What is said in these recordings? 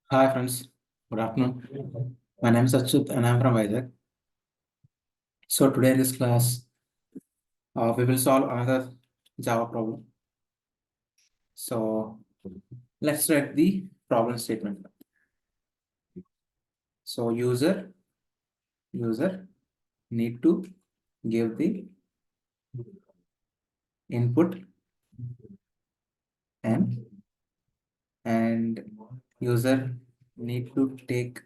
Hi friends, good afternoon. My name is Achyut and I'm from Vizag. So today in this class, we will solve another Java problem. So let's write the problem statement. So user need to give the input and user need to take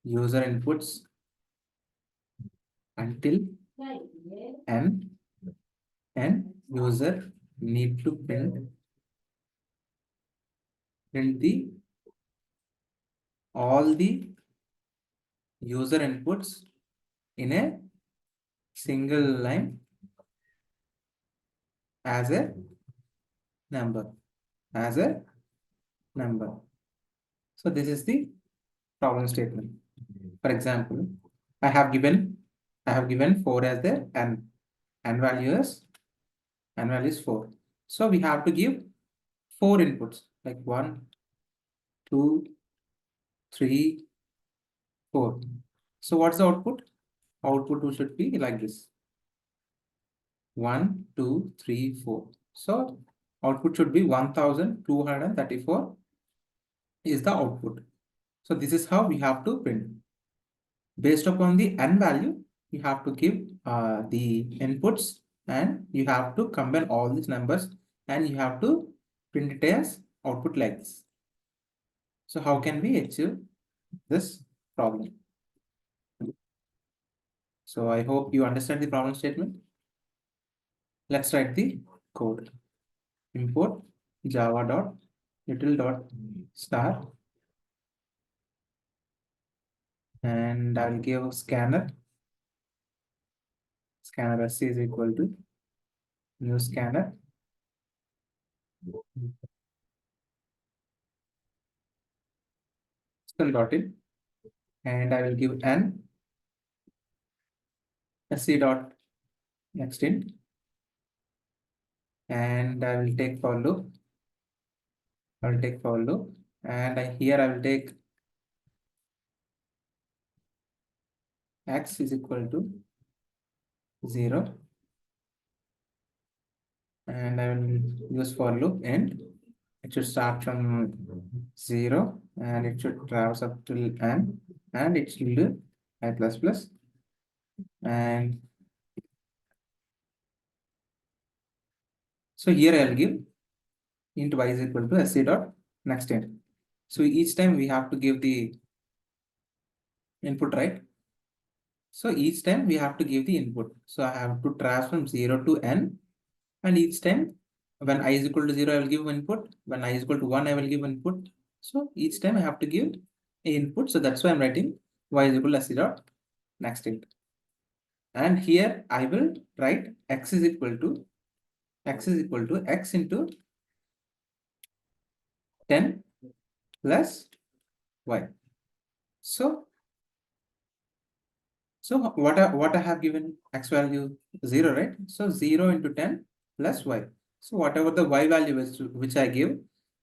user inputs until n and user need to print the all the user inputs in a single line as a number. So this is the problem statement. For example, I have given 4 as the n value is 4. So we have to give 4 inputs like 1, 2, 3, 4. So what's the output? Output should be like this. 1, 2, 3, 4. So output should be 1234 is the output. So this is how we have to print. Based upon the n value, you have to give the inputs and you have to combine all these numbers and you have to print it as output like this. So how can we achieve this problem? So I hope you understand the problem statement. Let's write the code. Import java.util.star and I'll give scanner sc is equal to new scanner still dot in and I will give n sc dot next int and I will take for loop. And here I will take x is equal to 0 and I will use for loop and it should start from 0 and it should traverse up till n and it should do I plus plus and so here I'll give int y is equal to sc dot next int. So each time we have to give the input, right? So each time we have to give the input. So I have to traverse from 0 to n and each time when I is equal to 0 I will give input, when I is equal to 1 I will give input. So each time I have to give a input. So that's why I'm writing y is equal to sc dot next int. And here I will write x is equal to x into 10 plus y. So what I have given x value 0, right? So 0 into 10 plus y. So whatever the y value is which I give,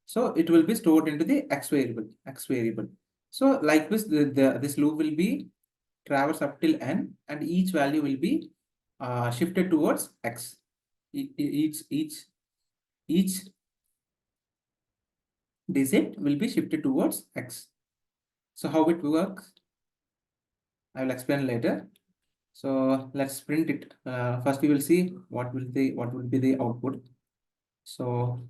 so it will be stored into the x variable. So like this, this loop will be traverse up till n, and each value will be shifted towards x. Each digit will be shifted towards x. So how it works, I will explain later. So let's print it. First we will see what will be the output. So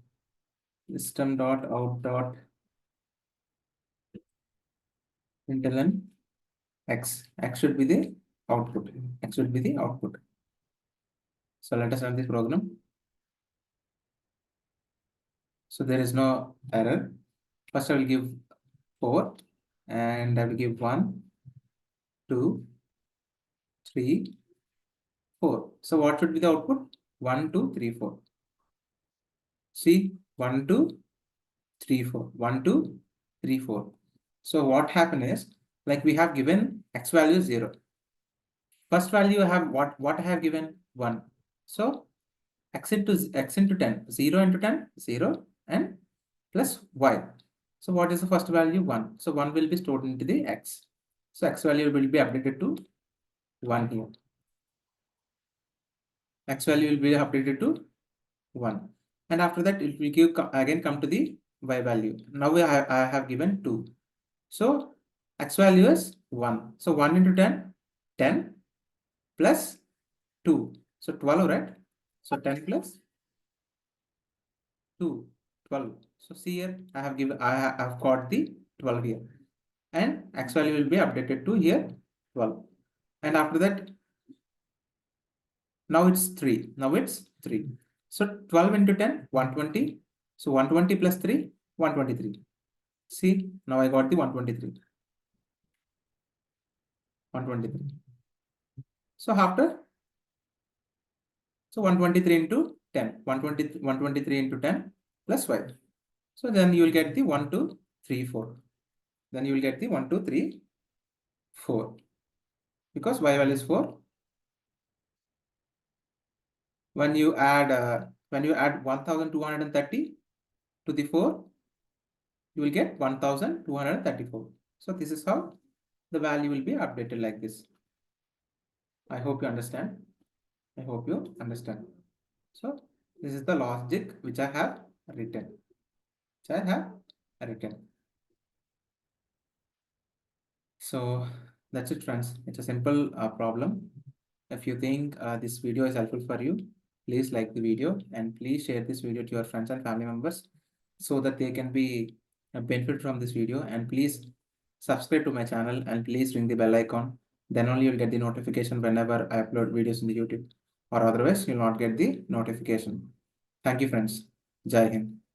system.out.println x should be the output. So let us run this program. So there is no error. First I will give 4 and I will give 1, 2, 3, 4. So what should be the output? 1, 2, 3, 4. See, 1, 2, 3, 4. 1, 2, 3, 4. So what happened is, like we have given x value 0. First value I have what I have given 1. So x into 10, 0 into 10, 0 and plus y. So what is the first value? 1. So 1 will be stored into the x. So x value will be updated to 1 here. X value will be updated to 1. And after that, it will give again come to the y value. Now I have given 2. So x value is 1. So 1 into 10, 10 plus 2. So 12, right? So 10 plus 2, 12. So see here, I have got the 12 here. And x value will be updated to here 12. And after that, now it's 3. Now it's 3. So 12 into 10, 120. So 120 plus 3, 123. See, now I got the 123. 123. So after, so 123 into 10, 123 into 10 plus 5. So then you will get the 1, 2, 3, 4. Then you will get the 1, 2, 3, 4. Because y value is 4. When you add 1230 to the 4, you will get 1234. So this is how the value will be updated like this. I hope you understand. I hope you understand. So this is the logic which I have written. So that's it, friends. It's a simple problem. If you think this video is helpful for you, please like the video and please share this video to your friends and family members so that they can be benefit from this video. And please subscribe to my channel and please ring the bell icon. Then only you'll get the notification whenever I upload videos in the YouTube, or otherwise you'll not get the notification. Thank you, friends. Jai Hind.